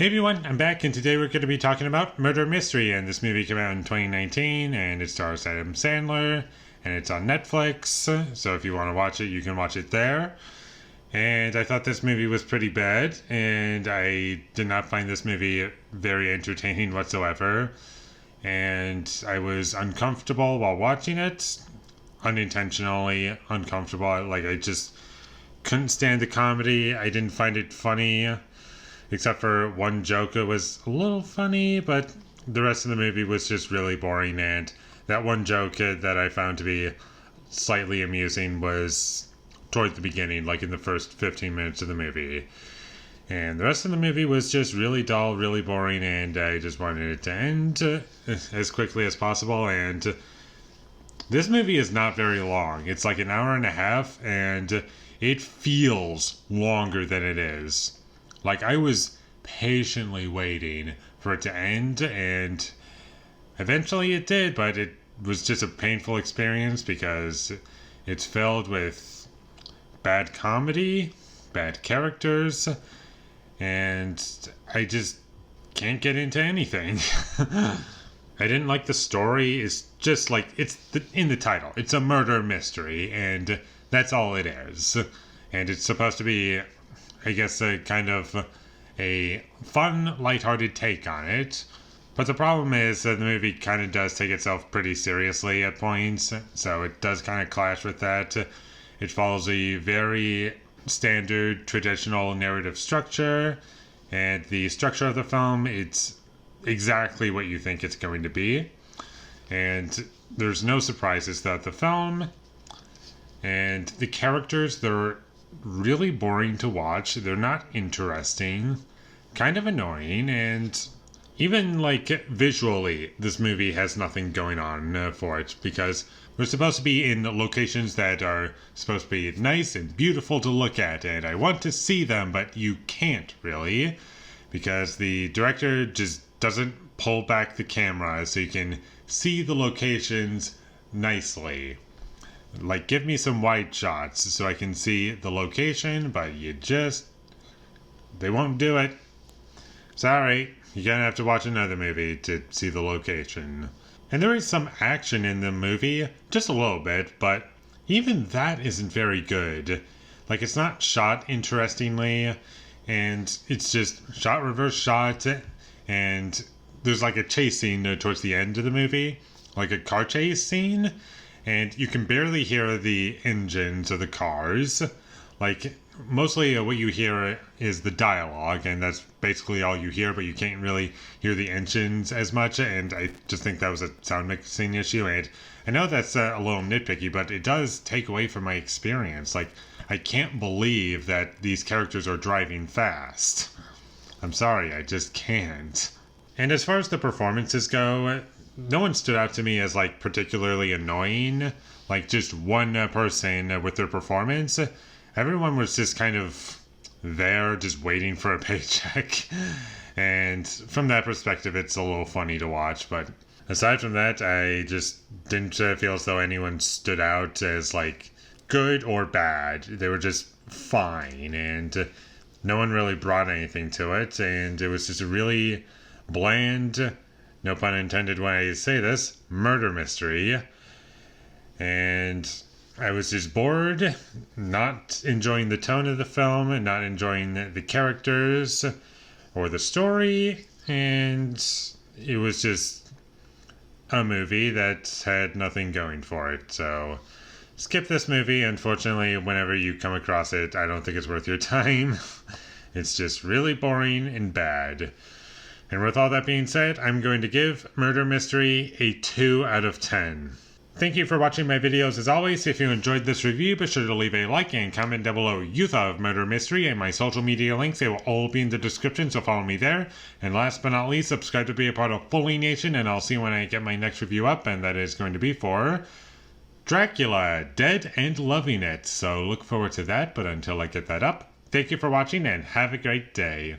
Hey everyone, I'm back, and today we're going to be talking about Murder Mystery, and this movie came out in 2019, and it stars Adam Sandler, and it's on Netflix, so if you want to watch it, you can watch it there. And I thought this movie was pretty bad, and I did not find this movie very entertaining whatsoever, and I was uncomfortable while watching it, unintentionally uncomfortable. Like, I just couldn't stand the comedy. I didn't find it funny. Except for one joke, it was a little funny, but the rest of the movie was just really boring. And that one joke that I found to be slightly amusing was toward the beginning, like in the first 15 minutes of the movie. And the rest of the movie was just really dull, really boring, and I just wanted it to end as quickly as possible. And this movie is not very long. It's like an hour and a half, and it feels longer than it is. Like, I was patiently waiting for it to end, and eventually it did, but it was just a painful experience because it's filled with bad comedy, bad characters, and I just can't get into anything. I didn't like the story. It's just like, in the title. It's a murder mystery, and that's all it is. And it's supposed to be, I guess, a kind of a fun, lighthearted take on it. But the problem is that the movie kind of does take itself pretty seriously at points, so it does kind of clash with that. It follows a very standard, traditional narrative structure, and the structure of the film, it's exactly what you think it's going to be. And there's no surprises throughout the film. And the characters, they're really boring to watch. They're not interesting, kind of annoying, and even like visually, this movie has nothing going on for it because we're supposed to be in locations that are supposed to be nice and beautiful to look at, and I want to see them, but you can't really because the director just doesn't pull back the camera so you can see the locations nicely. Like, give me some wide shots so I can see the location, but they won't do it. Sorry, you're gonna have to watch another movie to see the location. And there is some action in the movie, just a little bit, but even that isn't very good. Like, it's not shot interestingly, and it's just shot, reverse shot, and there's like a chase scene towards the end of the movie, like a car chase scene. And you can barely hear the engines of the cars. Like, mostly what you hear is the dialogue, and that's basically all you hear, but you can't really hear the engines as much, and I just think that was a sound mixing issue, and I know that's a little nitpicky, but it does take away from my experience. Like, I can't believe that these characters are driving fast. I'm sorry, I just can't. And as far as the performances go, no one stood out to me as like particularly annoying, like just one person with their performance. Everyone was just kind of there just waiting for a paycheck, and from that perspective it's a little funny to watch. But aside from that, I just didn't feel as though anyone stood out as like good or bad. They were just fine, and no one really brought anything to it, and it was just a really bland, no pun intended when I say this, murder mystery. And I was just bored, not enjoying the tone of the film, and not enjoying the characters or the story. And it was just a movie that had nothing going for it. So skip this movie. Unfortunately, whenever you come across it, I don't think it's worth your time. It's just really boring and bad. And with all that being said, I'm going to give Murder Mystery a 2 out of 10. Thank you for watching my videos as always. If you enjoyed this review, be sure to leave a like and comment down below you thought of Murder Mystery, and my social media links, they will all be in the description, so follow me there. And last but not least, subscribe to be a part of Foley Nation, and I'll see you when I get my next review up, and that is going to be for Dracula, Dead and Loving It. So look forward to that, but until I get that up, thank you for watching and have a great day.